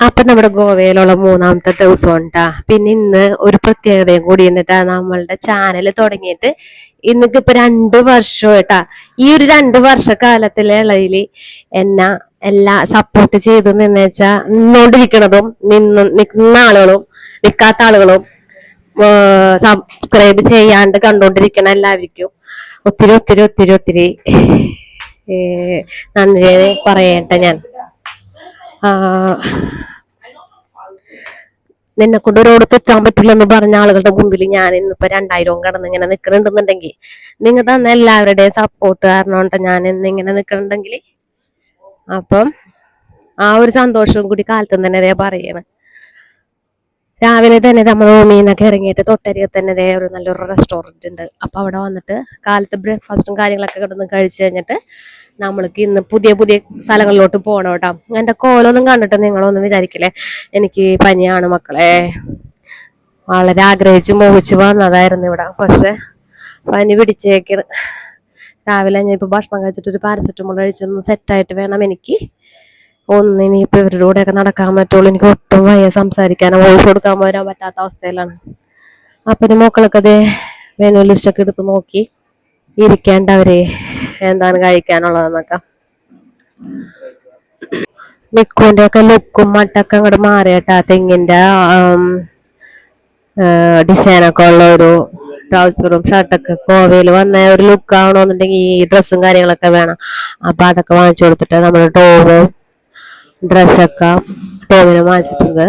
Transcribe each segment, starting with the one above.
അപ്പൊ നമ്മുടെ ഗോവയിലുള്ള മൂന്നാമത്തെ ദിവസം ഉണ്ടാ. പിന്നെ ഇന്ന് ഒരു പ്രത്യേകതയും കൂടി എന്നിട്ടാ നമ്മളുടെ ചാനൽ തുടങ്ങിയിട്ട് ഇന്നിപ്പോ 2 വർഷമായിട്ടാ. ഈ ഒരു 2 വർഷക്കാലത്തിലെ ഇളയില് എന്നെ എല്ലാ സപ്പോർട്ട് ചെയ്തു നിന്നുവെച്ചാ നിന്നോണ്ടിരിക്കണതും നിൽക്കുന്ന ആളുകളും നിൽക്കാത്ത ആളുകളും സബ്സ്ക്രൈബ് ചെയ്യാണ്ട് കണ്ടോണ്ടിരിക്കണ എല്ലാവർക്കും ഒത്തിരി ഒത്തിരി ഒത്തിരി ഒത്തിരി നന്ദി പറയട്ടെ ഞാൻ. നിന്നെ കൊണ്ട് ഒരിടത്ത് എത്താൻ പറ്റില്ലെന്ന് പറഞ്ഞ ആളുകളുടെ മുമ്പിൽ ഞാൻ ഇന്നിപ്പോ 2000 കടന്ന് ഇങ്ങനെ നിക്കണുണ്ടെന്നുണ്ടെങ്കിൽ നിങ്ങൾ തന്ന എല്ലാവരുടെയും സപ്പോർട്ട് കാരണം കൊണ്ട് ഞാൻ ഇന്നിങ്ങനെ നിക്കണുണ്ടെങ്കിൽ അപ്പം ആ ഒരു സന്തോഷവും കൂടി കാലത്തും തന്നെ പറയണ. രാവിലെ തന്നെ നമ്മൾ റൂമിൽ നിന്നൊക്കെ ഇറങ്ങിയിട്ട് തൊട്ടരികെ തന്നെ ഒരു നല്ലൊരു റെസ്റ്റോറൻറ്റ് ഉണ്ട്. അപ്പൊ അവിടെ വന്നിട്ട് കാലത്ത് ബ്രേക്ക്ഫാസ്റ്റും കാര്യങ്ങളൊക്കെ കിടന്ന് കഴിച്ചു കഴിഞ്ഞിട്ട് നമ്മൾക്ക് ഇന്ന് പുതിയ പുതിയ സ്ഥലങ്ങളിലോട്ട് പോകണം കേട്ടോ. എന്റെ കോലൊന്നും കണ്ടിട്ട് നിങ്ങളൊന്നും വിചാരിക്കില്ലേ എനിക്ക് പനിയാണ് മക്കളെ. വളരെ ആഗ്രഹിച്ച് മോഹിച്ച് വന്നതായിരുന്നു ഇവിടെ, പക്ഷെ പനി പിടിച്ചേക്കണ്. രാവിലെ ഞാൻ ഇപ്പൊ ഭക്ഷണം കഴിച്ചിട്ട് ഒരു പാരസെറ്റമോൾ കഴിച്ചൊന്ന് സെറ്റായിട്ട് വേണം എനിക്ക് ഇനിയിപ്പോ ഇവരുടെ കൂടെയൊക്കെ നടക്കാൻ പറ്റുള്ളൂ. എനിക്ക് ഒട്ടും വയ്യ, സംസാരിക്കാനോ വോയിസ് കൊടുക്കാൻ വരാൻ പറ്റാത്ത അവസ്ഥയിലാണ്. അപ്പൊ മക്കളൊക്കെ അതേ മെനു ലിസ്റ്റൊക്കെ എടുത്ത് നോക്കി ഇരിക്കേണ്ടവരെ എന്താണ് കഴിക്കാനുള്ളതെന്നൊക്കെ. മിക്കുവിന്റെ ഒക്കെ ലുക്കും മട്ടൊക്കെ അങ്ങോട്ട് മാറിയിട്ടാ. തെങ്ങിന്റെ ഡിസൈനൊക്കെ ഉള്ള ഒരു ട്രൗസറും ഷർട്ടൊക്കെ കോവയിൽ വന്ന ഒരു ലുക്ക് ആവണമെന്നുണ്ടെങ്കിൽ ഈ ഡ്രസ്സും കാര്യങ്ങളൊക്കെ വേണം. അപ്പൊ അതൊക്കെ വാങ്ങിച്ചു കൊടുത്തിട്ട് നമ്മുടെ ടോവും ഡ്രസ്സൊക്കെ ടോവിന് വാങ്ങിച്ചിട്ടുണ്ട്.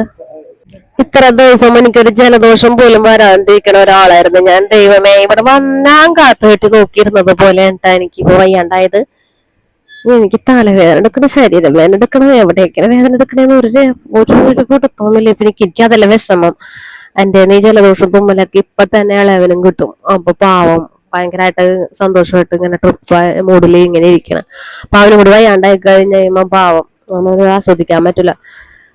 ഇത്ര ദിവസം എനിക്കൊരു ജലദോഷം പോലും വരാണ്ടിരിക്കണ ഒരാളായിരുന്നു ഞാൻ. ദൈവമേ, ഇവിടെ വന്നാൻ കാത്തുകെട്ടി നോക്കിയിരുന്നത് പോലെ എന്താ എനിക്കിപ്പോ വയ്യാണ്ടായത്. എനിക്ക് തലവേദന എടുക്കണ, ശരീരം വേദന എടുക്കണം, എവിടെയൊക്കെയാണ് വേദന എടുക്കണേന്ന് ഒരു കൊടുത്തോന്നില്ല. ഇപ്പൊ എനിക്കതല്ല വിഷമം. എന്റെ നീ ജലദോഷം തുമ്മലൊക്കെ ഇപ്പൊ തന്നെ ഇളവനും കിട്ടും. അപ്പൊ പാവം ഭയങ്കരമായിട്ട് സന്തോഷമായിട്ട് ഇങ്ങനെ ട്രിപ്പ് മൂഡില് ഇങ്ങനെ ഇരിക്കണം. അപ്പൊ അവനും കൂടി വയ്യാണ്ടായി കഴിഞ്ഞ് കഴിയുമ്പോ പാവം നമുക്ക് ആസ്വദിക്കാൻ പറ്റില്ല.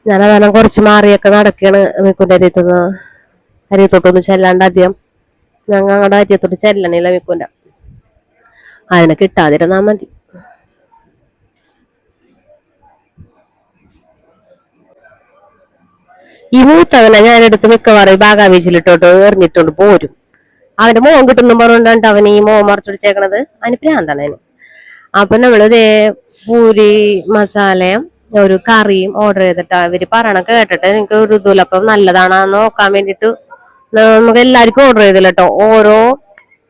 ഞാൻ അതാണ് കുറച്ച് മാറിയൊക്കെ നടക്കാണ്. മിക്കുന്റെ അരിയത്തോട്ടൊന്നും ചെല്ലാണ്ട് അധികം ഞങ്ങളുടെ അരിയത്തോട്ട് ചെല്ലണില്ല മിക്കുന്റെ. അതിനെ കിട്ടാതിരുന്നാ മതി. ഈ മൂത്തവനെ ഞാനെടുത്ത് മിക്കവാറും ബാഗാവേശിലിട്ടോട്ട് എറിഞ്ഞിട്ടോണ്ട് പോരും. അവന്റെ മോൻ കിട്ടുന്നു പറഞ്ഞോണ്ടാണ് അവൻ ഈ മോൻ മറച്ചുടിച്ചേക്കണത്. അതിന് പ്രാന്താണ് അതിന്. അപ്പൊ നമ്മളിതേ പൂരി മസാലയും ഒരു കറിയും ഓർഡർ ചെയ്തിട്ടാ. ഇവര് പറയണ കേട്ടിട്ട് എനിക്ക് ഒരു ഇതുമില്ല. അപ്പൊ നല്ലതാണെന്ന് നോക്കാൻ വേണ്ടിട്ട് നമുക്ക് എല്ലാവർക്കും ഓർഡർ ചെയ്തില്ല കേട്ടോ. ഓരോ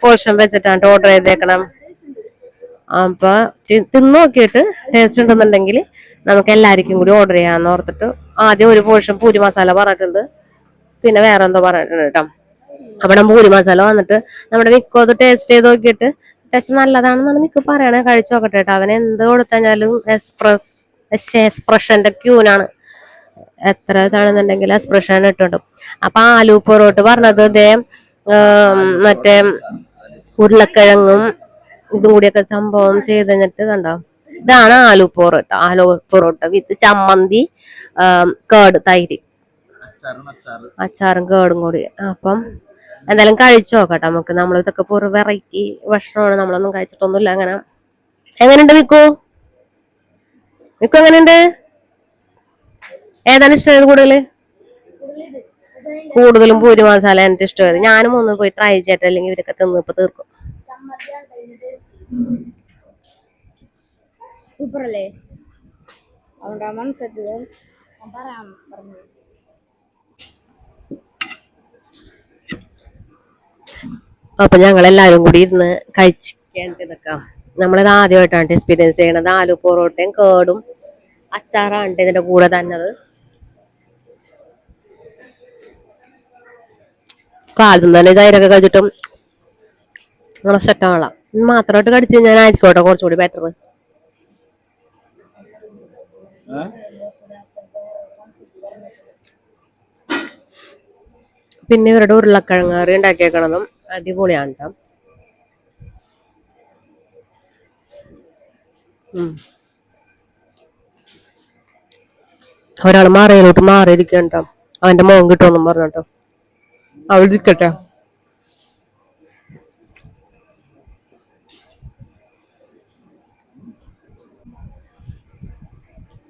പോർഷൻ വെച്ചിട്ടാണ് ഓർഡർ ചെയ്തേക്കണം. അപ്പൊ തിന്ന് നോക്കിയിട്ട് ടേസ്റ്റ് ഉണ്ടെന്നുണ്ടെങ്കിൽ നമുക്ക് എല്ലാവർക്കും കൂടി ഓർഡർ ചെയ്യാന്ന് ഓർത്തിട്ട് ആദ്യം ഒരു പോർഷൻ പൂരി മസാല പറഞ്ഞിട്ടുണ്ട്. പിന്നെ വേറെ എന്തോ പറഞ്ഞിട്ടുണ്ട് കേട്ടോ. അവിടെ പൂരി മസാല വന്നിട്ട് നമ്മുടെ മിക്കോ അത് ടേസ്റ്റ് ചെയ്ത് നോക്കിയിട്ട് ടേസ്റ്റ് നല്ലതാണെന്നാണ് മിക്ക പറയണേ. കഴിച്ചു നോക്കട്ടെ കേട്ടോ. അവൻ എന്ത് കൊടുത്തഴിഞ്ഞാലും എക്സ്പ്രഷന്റെ ക്യൂനാണ്. എത്ര ഇതാണെന്നുണ്ടെങ്കിൽ എക്സ്പ്രഷൻ ഇട്ടുണ്ട്. അപ്പൊ ആലു പൊറോട്ട് പറഞ്ഞത് ഇതേ മറ്റേ ഉരുളക്കിഴങ്ങും ഇതും കൂടിയൊക്കെ സംഭവം ചെയ്ത് കഴിഞ്ഞിട്ട് കണ്ടോ. ഇതാണ് ആലു പൊറോട്ട. ആലു പൊറോട്ട വിത്ത് ചമ്മന്തി, കേട്, തൈര്, അച്ചാറും കേടും കൂടി. അപ്പം എന്തായാലും കഴിച്ചു നോക്കട്ടെ നമുക്ക്. നമ്മൾ ഇതൊക്കെ ഒരു വെറൈറ്റി ഭക്ഷണമാണ്, നമ്മളൊന്നും കഴിച്ചിട്ടൊന്നുമില്ല. അങ്ങനെ എങ്ങനെയുണ്ട് മിക്കു? മിക്കു എങ്ങനെയുണ്ട്? ഏതാണ് ഇഷ്ടമായത് കൂടുതലും പൂരി മസാല എനിക്ക് ഇഷ്ടമായത്. ഞാനും ഒന്ന് പോയി ട്രൈ ചെയ്തിട്ട് അല്ലെങ്കിൽ ഇവരൊക്കെ തിന്നിപ്പോ തീർക്കും. സൂപ്പറല്ലേ? അപ്പൊ ഞങ്ങൾ എല്ലാരും കൂടി ഇരുന്ന് കഴിച്ചിട്ടൊക്കെ. നമ്മളിത് ആദ്യമായിട്ടാണ് എക്സ്പീരിയൻസ് ചെയ്യണത്. ആലു പൊറോട്ടയും കേടും അച്ചാറാണ് ഇതിന്റെ കൂടെ തന്നത്. കാലത്തും തന്നെ ഇതായിരൊക്കെ കഴിച്ചിട്ടും നമ്മളെ സെറ്റാണല്ല. മാത്രമായിട്ട് കടിച്ചു കഴിഞ്ഞാൽ ആയിരിക്കോട്ടെ കുറച്ചുകൂടി ബെറ്റർ. പിന്നെ ഇവരുടെ ഉരുളക്കിഴങ്ങ് കറി ഉണ്ടാക്കിയേക്കണതും അടിപൊളിയാണ് കേട്ടോ. ഒരാൾ മാറിയിലോട്ട് മാറിയിരിക്കട്ടോ. അവന്റെ മോൻ കിട്ടുമെന്നും പറഞ്ഞിട്ടോ. അവൾ ഇരിക്കട്ടെ.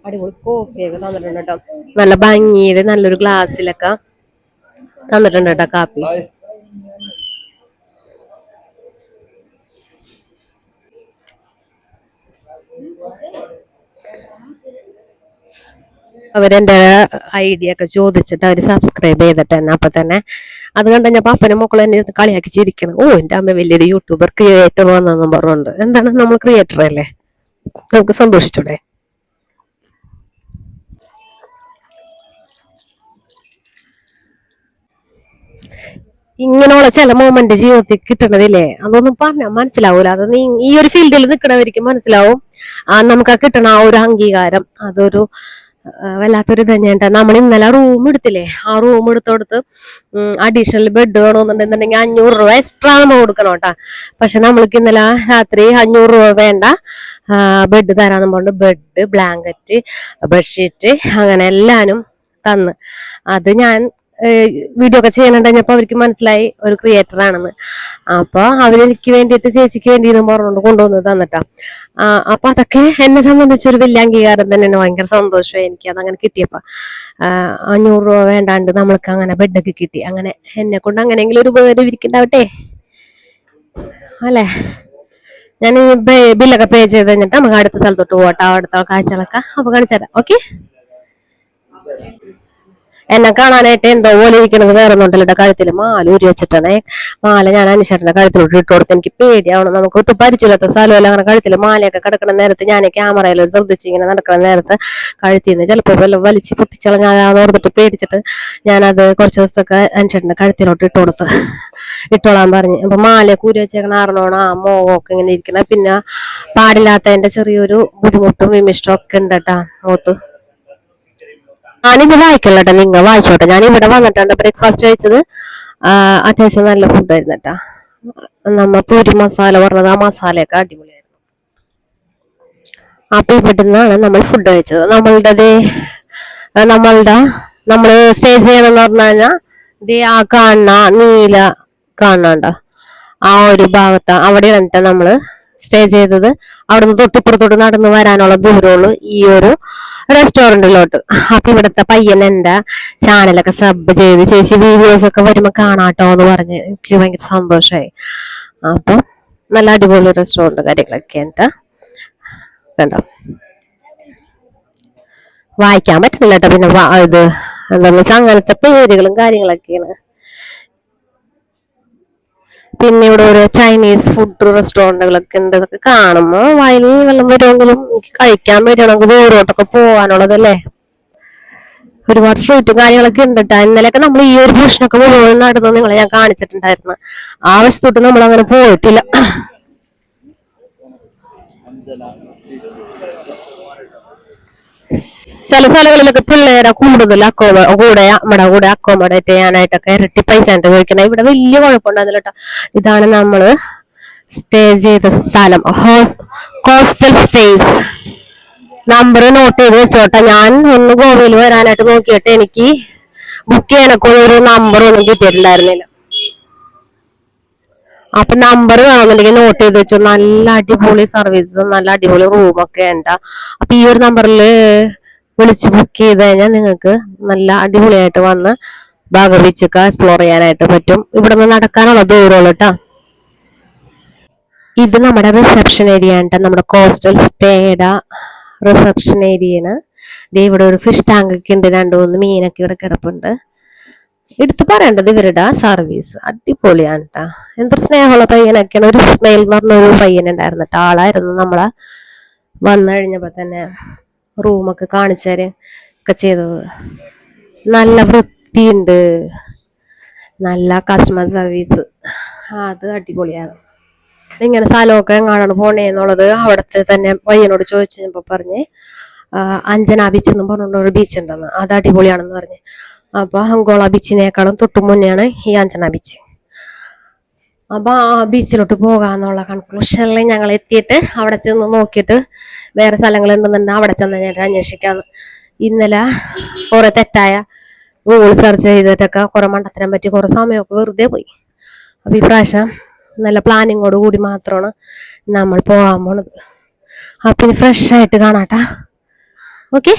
അടിപൊളി കോഫിയൊക്കെ തന്നിട്ടുണ്ട് കേട്ടോ. നല്ല ഭംഗിയിൽ നല്ലൊരു ഗ്ലാസ്സിലൊക്കെ തന്നിട്ടുണ്ട് കേട്ടോ കാപ്പി. അവരെന്റെ ഐഡിയ ഒക്കെ ചോദിച്ചിട്ട് അവര് സബ്സ്ക്രൈബ് ചെയ്തിട്ട് തന്നെ അപ്പൊ തന്നെ അത് കണ്ടപ്പോ അപ്പനും മക്കളും എന്നെ ഇരുന്ന് കളിയാക്കി ചിരിക്കണം. ഓ എന്റെ അമ്മ വലിയൊരു യൂട്യൂബർ ക്രിയേറ്റർ വന്നെന്നും പറഞ്ഞുകൊണ്ട്. എന്താണ്, നമ്മൾ ക്രിയേറ്റർ അല്ലേ, നമുക്ക് സന്തോഷിച്ചൂടെ? ഇങ്ങനെയുള്ള ചില മൊമെന്റ് ജീവിതത്തിൽ കിട്ടണതില്ലേ, അതൊന്നും പറഞ്ഞാൽ മനസ്സിലാവൂല. അത് നീ ഈ ഒരു ഫീൽഡിൽ നിൽക്കണവർക്ക് മനസ്സിലാവും. നമുക്ക് ആ കിട്ടണ ആ ഒരു അംഗീകാരം അതൊരു വല്ലാത്തൊരു ഇത് തന്നെയാണ്. നമ്മൾ ഇന്നലെ റൂം എടുത്തില്ലേ, ആ റൂം എടുത്തോടത്ത് അഡീഷണൽ ബെഡ് വേണമെന്നുണ്ടെന്നുണ്ടെങ്കിൽ 500 രൂപ എക്സ്ട്രാ നമ്മൾ കൊടുക്കണം കേട്ടാ. പക്ഷെ നമ്മൾക്ക് ഇന്നലെ രാത്രി 500 രൂപ വേണ്ട, ബെഡ് തരാന്ന് പറഞ്ഞു ബെഡ്, ബ്ലാങ്കറ്റ്, ബെഡ്ഷീറ്റ് അങ്ങനെ എല്ലാനും തന്ന്. അത് ഞാൻ വീഡിയോ ഒക്കെ ചെയ്യണുണ്ടപ്പോ അവർക്ക് മനസ്സിലായി ഒരു ക്രിയേറ്റർ ആണെന്ന്. അപ്പൊ അവരെനിക്ക് വേണ്ടിയിട്ട് ചേച്ചിക്ക് വേണ്ടി ഇതും പറഞ്ഞുകൊണ്ട് കൊണ്ടുവന്ന് തന്നിട്ടാ. അപ്പൊ അതൊക്കെ എന്നെ സംബന്ധിച്ചൊരു വലിയ അംഗീകാരം തന്നെയാണ്. ഭയങ്കര സന്തോഷമായി എനിക്ക് അതങ്ങനെ കിട്ടിയപ്പോ. 500 രൂപ വേണ്ടാണ്ട് നമ്മൾക്ക് അങ്ങനെ ബെഡൊക്കെ കിട്ടി. അങ്ങനെ എന്നെ കൊണ്ട് അങ്ങനെയെങ്കിലും ഒരു ഉപകാരം ഇരിക്കണ്ടാവട്ടെ അല്ലെ. ഞാൻ ബില്ലൊക്കെ പേ ചെയ്ത് കഴിഞ്ഞിട്ട് നമുക്ക് അടുത്ത സ്ഥലത്തോട്ട് പോകട്ടോ. അടുത്ത കാഴ്ചകളൊക്കെ അപ്പൊ കാണിച്ചു തരാം. ഓക്കെ. എന്നെ കാണാനായിട്ട് എന്തോ പോലെ ഇരിക്കണത് വേറെ ഒന്നുണ്ടല്ലോ. കഴുത്തില് മാല ഊരി വെച്ചിട്ടാണ്. മാല ഞാൻ അനിഷേട്ടന്റെ കഴുത്തിലോട്ട് ഇട്ട് കൊടുത്ത്. എനിക്ക് പേടിയാവണം, നമുക്ക് ഒട്ടും പരിചയമില്ലാത്ത സ്ഥലമല്ല. അങ്ങനെ കഴുത്തില് മാലയൊക്കെ കിടക്കുന്ന നേരത്ത് ഞാൻ ക്യാമറയിൽ ശ്രദ്ധിച്ച് ഇങ്ങനെ നടക്കുന്ന നേരത്ത് കഴുത്തിൽ നിന്ന് ചിലപ്പോൾ വല്ല വലിച്ച് പൊട്ടിച്ചളഞ്ഞാന്ന് ഓർത്തിട്ട് പേടിച്ചിട്ട് ഞാനത് കുറച്ച് ദിവസത്തൊക്കെ അനിഷേട്ടന്റെ കഴുത്തിലോട്ട് ഇട്ടോളാൻ പറഞ്ഞു. അപ്പൊ മാലയൊക്കെ ഊരി വെച്ചേക്കണ ആറിനോണം ആ മോഹമൊക്കെ ഇങ്ങനെ ഇരിക്കണ. പിന്നെ പാടില്ലാത്തതിന്റെ ചെറിയൊരു ബുദ്ധിമുട്ടും വിമിഷ്ടവും ഒക്കെ ഉണ്ട് കേട്ടാ മുഖത്ത്. ഞാനിത് വായിക്കല്ലോ, നിങ്ങ വായിച്ചോട്ടെ. ഞാൻ ഇവിടെ വന്നിട്ടാണ് ബ്രേക്ക്ഫാസ്റ്റ് കഴിച്ചത്. അത്യാവശ്യം നല്ല ഫുഡായിരുന്നു കേട്ടാ. നമ്മ പൂരി മസാല പറഞ്ഞത്, ആ മസാലയൊക്കെ അടിപൊളിയായിരുന്നു. അപ്പൊ ഇവിടുന്നാണ് നമ്മൾ ഫുഡ് കഴിച്ചത്. നമ്മളുടെ നമ്മള് സ്റ്റേ ചെയ്യണമെന്ന് പറഞ്ഞു കഴിഞ്ഞാൽ ആ കാണുന്ന നീല കാണണ്ട ആ ഒരു ഭാഗത്ത് അവിടെ വന്നിട്ട് നമ്മള് സ്റ്റേ ചെയ്തത്. അവിടുന്ന് തൊട്ടിപ്പുറത്തോട്ട് നടന്നു വരാനുള്ള ദൂരമുള്ളൂ ഈ ഒരു റെസ്റ്റോറന്റിലോട്ട്. അപ്പൊ ഇവിടുത്തെ പയ്യൻ എന്റെ ചാനലൊക്കെ സബ് ചെയ്ത് ചേച്ചി വീഡിയോസ് ഒക്കെ വരുമ്പോ കാണാട്ടോ എന്ന് പറഞ്ഞ് എനിക്ക് ഭയങ്കര സന്തോഷമായി. അപ്പൊ നല്ല അടിപൊളി റെസ്റ്റോറന്റ് കാര്യങ്ങളൊക്കെ ഉണ്ട് കണ്ടോ. വായിക്കാൻ പറ്റുന്നില്ല കേട്ടോ. പിന്നെ ഇത് എന്താന്ന് വെച്ചാൽ അങ്ങനത്തെ പേരുകളും കാര്യങ്ങളൊക്കെയാണ്. പിന്നെ ഇവിടെ ഓരോ ചൈനീസ് ഫുഡ് റെസ്റ്റോറന്റുകളൊക്കെ ഉണ്ട്. ഇതൊക്കെ കാണുമ്പോ വായിൽ വെള്ളം വരുമെങ്കിലും എനിക്ക് കഴിക്കാൻ പറ്റണമെങ്കിൽ ദൂരോട്ടൊക്കെ പോകാനുള്ളതല്ലേ. ഒരുപാട് സ്ട്രീറ്റും കാര്യങ്ങളൊക്കെ ഉണ്ട് കേട്ടോ. ഇന്നലെയൊക്കെ നമ്മൾ ഈ ഒരു ഭക്ഷണമൊക്കെ മുഴുവൻ നടന്നു നിങ്ങളെ ഞാൻ കാണിച്ചിട്ടുണ്ടായിരുന്നു. ആ വശത്തോട്ട് നമ്മൾ അങ്ങനെ പോയിട്ടില്ല. ചില സ്ഥലങ്ങളിലൊക്കെ പിള്ളേരെ കൂടുതൽ കൂടെ അക്കോമഡേറ്റ് ചെയ്യാനായിട്ടൊക്കെ ഇരട്ടി പൈസ ചോദിക്കണം. ഇവിടെ വലിയ കുഴപ്പമുണ്ടാകുന്നില്ല കേട്ടോ. ഇതാണ് നമ്മള് സ്റ്റേ ചെയ്ത സ്ഥലം, കോസ്റ്റൽ സ്റ്റേസ്. നമ്പർ നോട്ട് ചെയ്ത് വെച്ചോട്ടെ. ഞാൻ ഒന്ന് ഗോവയിൽ വരാനായിട്ട് നോക്കിയിട്ട് എനിക്ക് ബുക്ക് ചെയ്യാനൊക്കെ ഒരു നമ്പർ ഒന്നും കിട്ടിയിട്ടുണ്ടായിരുന്നില്ല. അപ്പൊ നമ്പർ വേണമെന്നുണ്ടെങ്കിൽ നോട്ട് ചെയ്ത് വെച്ചു. നല്ല അടിപൊളി സർവീസ്, നല്ല അടിപൊളി റൂമൊക്കെ ഉണ്ട്. അപ്പൊ ഈ ഒരു നമ്പറിൽ വിളിച്ച് ബുക്ക് ചെയ്ത് കഴിഞ്ഞാൽ നിങ്ങൾക്ക് നല്ല അടിപൊളിയായിട്ട് വന്ന് ബീച്ചൊക്കെ എക്സ്പ്ലോർ ചെയ്യാനായിട്ട് പറ്റും. ഇവിടെ നിന്ന് നടക്കാനുള്ള ദൂരമുള്ളൂ കേട്ടോ. ഇത് നമ്മുടെ റിസപ്ഷൻ ഏരിയ ആണ്. നമ്മുടെ കോസ്റ്റൽ സ്റ്റേയുടെ റിസപ്ഷൻ ഏരിയയാണ്. ഇവിടെ ഒരു ഫിഷ് ടാങ്ക് ഒക്കെ ഉണ്ട്. 2-3 മീനൊക്കെ ഇവിടെ കിടപ്പുണ്ട്. എടുത്തു പറയേണ്ടത് ഇവരുടെ സർവീസ് അടിപൊളിയാണ് കേട്ടാ. എന്തൊരു സ്നേഹമുള്ള പയ്യനൊക്കെയാണ്. ഒരു സ്മൈൽ എന്ന് പറഞ്ഞ ഒരു പയ്യനുണ്ടായിരുന്നു കേട്ടോ. ആളായിരുന്നു നമ്മളെ വന്നു കഴിഞ്ഞപ്പോ തന്നെ റൂമൊക്കെ കാണിച്ചാര് ഒക്കെ ചെയ്തത്. നല്ല വൃത്തിയുണ്ട്, നല്ല കസ്റ്റമർ സർവീസ്, അത് അടിപൊളിയാണ്. ഇങ്ങനെ സ്ഥലമൊക്കെ എങ്ങാണ് പോണേന്നുള്ളത് അവിടത്തെ തന്നെ പയ്യനോട് ചോദിച്ചപ്പോ പറഞ്ഞ് അഞ്ജന ബീച്ച് എന്നും പറഞ്ഞൊരു ബീച്ച് ഉണ്ടെന്ന്. അത് അടിപൊളിയാണെന്ന് പറഞ്ഞ്. അപ്പൊ അങ്കോള ബീച്ചിനേക്കാളും തൊട്ടു മുന്നെയാണ് ഈ അഞ്ജന ബീച്ച്. അപ്പൊ ആ ബീച്ചിലോട്ട് പോകാന്നുള്ള കൺക്ലൂഷനിൽ ഞങ്ങൾ എത്തിയിട്ട് അവിടെ ചെന്ന് നോക്കിയിട്ട് വേറെ സ്ഥലങ്ങൾ ഉണ്ടെന്നുണ്ടെങ്കിൽ അവിടെ ചെന്ന് ഞാൻ അന്വേഷിക്കാന്ന്. ഇന്നലെ കുറെ തെറ്റായ ഗൂഗിൾ സെർച്ച് ചെയ്തിട്ടൊക്കെ കുറെ മണ്ടത്തരം പറ്റി കുറെ സമയമൊക്കെ വെറുതെ പോയി. അപ്പൊ ഈ പ്രാവശ്യം നല്ല പ്ലാനിങ്ങോട് കൂടി മാത്രമാണ് നമ്മൾ പോകാൻ പോണത്. അപ്പൊ ഇനി ഫ്രഷ് ആയിട്ട് കാണാട്ടാ. ഓക്കെ.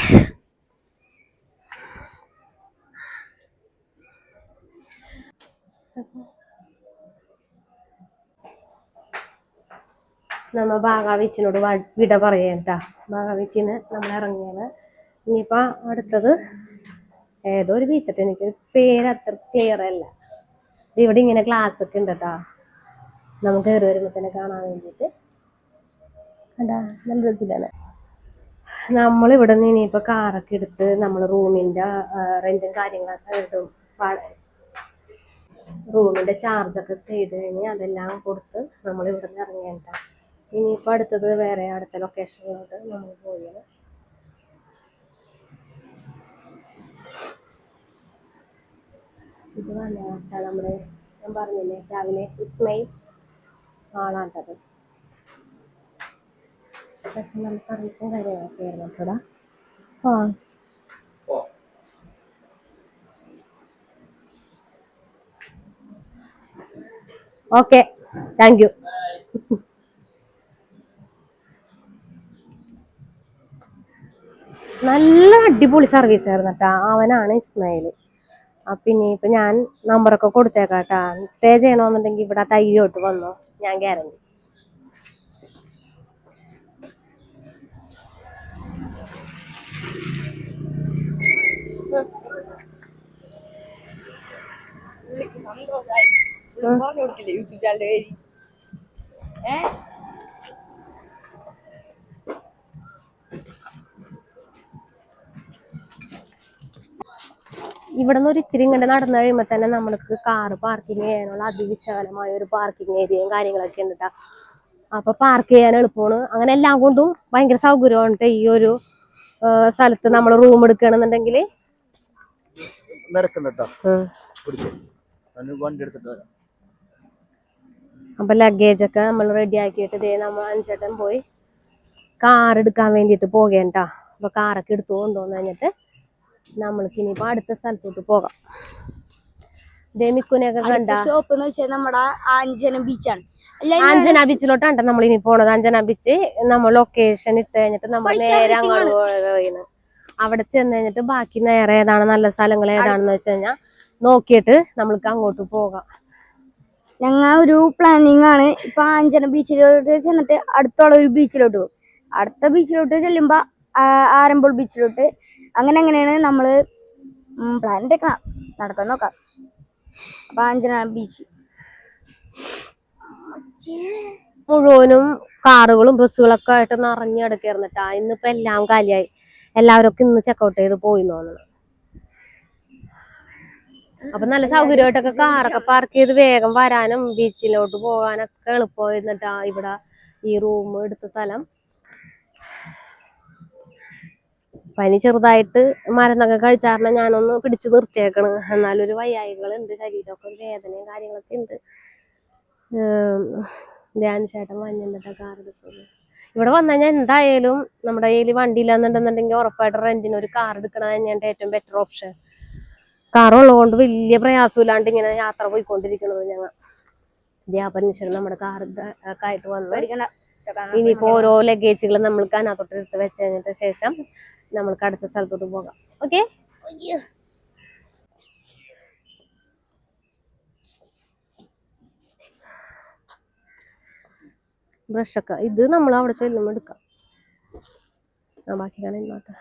നമ്മ ബാഗാവിച്ചിനോട് വിട പറയട്ടാ. ബാഗാവിച്ചിന്ന് നമ്മൾ ഇറങ്ങിയാണ്. ഇനിയിപ്പോ അടുത്തത് ഏതോ ഒരു ബീച്ചിട്ട്, എനിക്ക് പേര് അത്ര ക്ലിയർ അല്ല. ഇവിടെ ഇങ്ങനെ ക്ലാസ് ഒക്കെ ഉണ്ട് കേട്ടാ, നമുക്ക് കയറി വരുമ്പോ തന്നെ കാണാൻ വേണ്ടിട്ട്. എന്താ നല്ല രസമില്ലാണ്. നമ്മളിവിടെ നിന്ന് ഇനിയിപ്പോ കാറൊക്കെ എടുത്ത് നമ്മൾ റൂമിന്റെ റെന്റും കാര്യങ്ങളൊക്കെ ഇടും. റൂമിന്റെ ചാർജൊക്കെ ചെയ്ത് കഴിഞ്ഞ് അതെല്ലാം കൊടുത്ത് നമ്മൾ ഇവിടെ നിന്ന് ഇറങ്ങിയേണ്ട. ഇനിയിപ്പോ അടുത്തത് വേറെ അടുത്ത ലൊക്കേഷനിലോട്ട് നമ്മൾ പോയത്. ഇത് വന്നിട്ടാ നമ്മള് ഞാൻ പറഞ്ഞില്ലേ രാവിലെ ഇസ്മയിൽ ആളാണ്ടത്. പക്ഷെ നല്ല സർവീസും കാര്യങ്ങളൊക്കെ ആയിരുന്നു കേട്ടോടാ. Okay, thank you. നല്ല അടിപൊളി സർവീസ് ആയിരുന്നു കേട്ടാ. അവനാണ് ഇസ്മായിൽ. പിന്നെ ഇപ്പൊ ഞാൻ നമ്പറൊക്കെ കൊടുത്തേക്കാട്ടാ. സ്റ്റേ ചെയ്യണമെന്നുണ്ടെങ്കിൽ ഇവിടെ തയ്യോട്ട് വന്നോ, ഞാൻ ഗ്യാരണ്ടി. ഇവിടെ നിന്ന് ഒരു ഇത്തിരി ഇങ്ങനെ നടന്നു കഴിയുമ്പോ തന്നെ നമ്മൾക്ക് കാറ് പാർക്കിങ് ചെയ്യാനുള്ള അതിവിശാലമായ ഒരു പാർക്കിംഗ് ഏരിയയും കാര്യങ്ങളൊക്കെ ഉണ്ട്. അപ്പൊ പാർക്ക് ചെയ്യാൻ എളുപ്പമാണ്. അങ്ങനെ എല്ലാം കൊണ്ടും ഭയങ്കര സൗകര്യമാണ് ഈ ഒരു സ്ഥലത്ത് നമ്മൾ റൂം എടുക്കുകയാണെന്നുണ്ടെങ്കിൽ. അപ്പൊ ലഗേജ് ഒക്കെ നമ്മൾ റെഡി ആക്കിയിട്ട് ഇതേ നമ്മൾ അഞ്ചേട്ടൻ പോയി കാർ എടുക്കാൻ വേണ്ടിയിട്ട് പോകേണ്ട. അപ്പൊ കാറൊക്കെ എടുത്തു കൊണ്ടുവന്ന് കഴിഞ്ഞിട്ട് നമ്മൾക്ക് ഇനിയിപ്പോ അടുത്ത സ്ഥലത്തോട്ട് പോകാം. മിക്കുനെയൊക്കെ കണ്ട ഷോപ്പ് എന്ന് വെച്ചാൽ നമ്മുടെ ആഞ്ചന ബീച്ചാണ്. ആഞ്ചന ബീച്ചിലോട്ടാണ് നമ്മൾ ഇനി പോണത്. ആഞ്ചന ബീച്ച് നമ്മൾ ലൊക്കേഷൻ ഇട്ട് കഴിഞ്ഞിട്ട് നമ്മൾ നേരെ അങ്ങോട്ട് പോയി. അവിടെ ചെന്ന് കഴിഞ്ഞിട്ട് ബാക്കി നേരെ ഏതാണ് നല്ല സ്ഥലങ്ങൾ ഏതാണെന്ന് വെച്ച് കഴിഞ്ഞാൽ നോക്കിയിട്ട് നമ്മൾക്ക് അങ്ങോട്ട് പോകാം. ഞങ്ങൾ ഒരു പ്ലാനിങ് ആണ്. ഇപ്പൊ ആഞ്ചന ബീച്ചിലോട്ട് ചെന്നിട്ട് അടുത്തുള്ള ഒരു ബീച്ചിലോട്ട് പോകും. അടുത്ത ബീച്ചിലോട്ട് ചെല്ലുമ്പോ ആരമ്പോൾ ബീച്ചിലോട്ട്, അങ്ങനെയാണ് നമ്മള് പ്ലാൻ ഇട്ടേക്കണം. നടക്കാൻ നോക്കാം. അപ്പൊ ആഞ്ചന ബീച്ച് മുഴുവനും കാറുകളും ബസ്സുകളൊക്കെ ആയിട്ട് നിറഞ്ഞു കിടക്കായിരുന്നിട്ടാ. ഇന്നിപ്പോ എല്ലാം കാലിയായി. എല്ലാവരും ഇന്ന് ചെക്കൗട്ട് ചെയ്ത് പോയി തോന്നുന്നു. അപ്പൊ നല്ല സൗകര്യമായിട്ടൊക്കെ കാറൊക്കെ പാർക്ക് ചെയ്ത് വേഗം വരാനും ബീച്ചിലോട്ട് പോകാനൊക്കെ എളുപ്പമായിരുന്നിട്ടാ. ഇവിടെ ഈ റൂം എടുത്ത സ്ഥലം പനി ചെറുതായിട്ട് മരുന്നൊക്കെ കഴിച്ചാറിന് ഞാനൊന്ന് പിടിച്ചു നിർത്തിയേക്കണ്. എന്നാലും ഒരു വയ്യായികളുണ്ട്, ശരീരമൊക്കെ ഒരു വേദനയും കാര്യങ്ങളൊക്കെ ഉണ്ട്. ധ്യാൻ ചേട്ടൻ വന്നിട്ടാ കാർ എടുക്കുന്നത്. ഇവിടെ വന്നു കഴിഞ്ഞാൽ എന്തായാലും നമ്മുടെ കയ്യിൽ വണ്ടി ഇല്ലാന്നുണ്ടെന്നുണ്ടെങ്കിൽ ഉറപ്പായിട്ട് റെന്റിന് ഒരു കാർ എടുക്കണത് തന്നെയാണ് ഏറ്റവും ബെറ്റർ ഓപ്ഷൻ. കാറുള്ളതുകൊണ്ട് വലിയ പ്രയാസമില്ലാണ്ട് ഇങ്ങനെ യാത്ര പോയിക്കൊണ്ടിരിക്കണത് ഞങ്ങൾ. ധ്യാപനീശ്വരൻ നമ്മുടെ കാർ ഒക്കെ ആയിട്ട് വന്ന് ഇനിയിപ്പോ ഓരോ ലഗേജുകൾ നമ്മൾക്ക് അതിനകത്തോട്ട് എടുത്ത് വെച്ച് കഴിഞ്ഞിട്ട് ശേഷം നമ്മൾക്ക് അടുത്ത സ്ഥലത്തോട്ട് പോകാം. ഓക്കെ, ബ്രഷൊക്കെ ഇത് നമ്മൾ അവിടെ ചെല്ലുമ്പോൾ എടുക്കാം. ബാക്കി കാണാൻ ഇന്നോട്ടെ.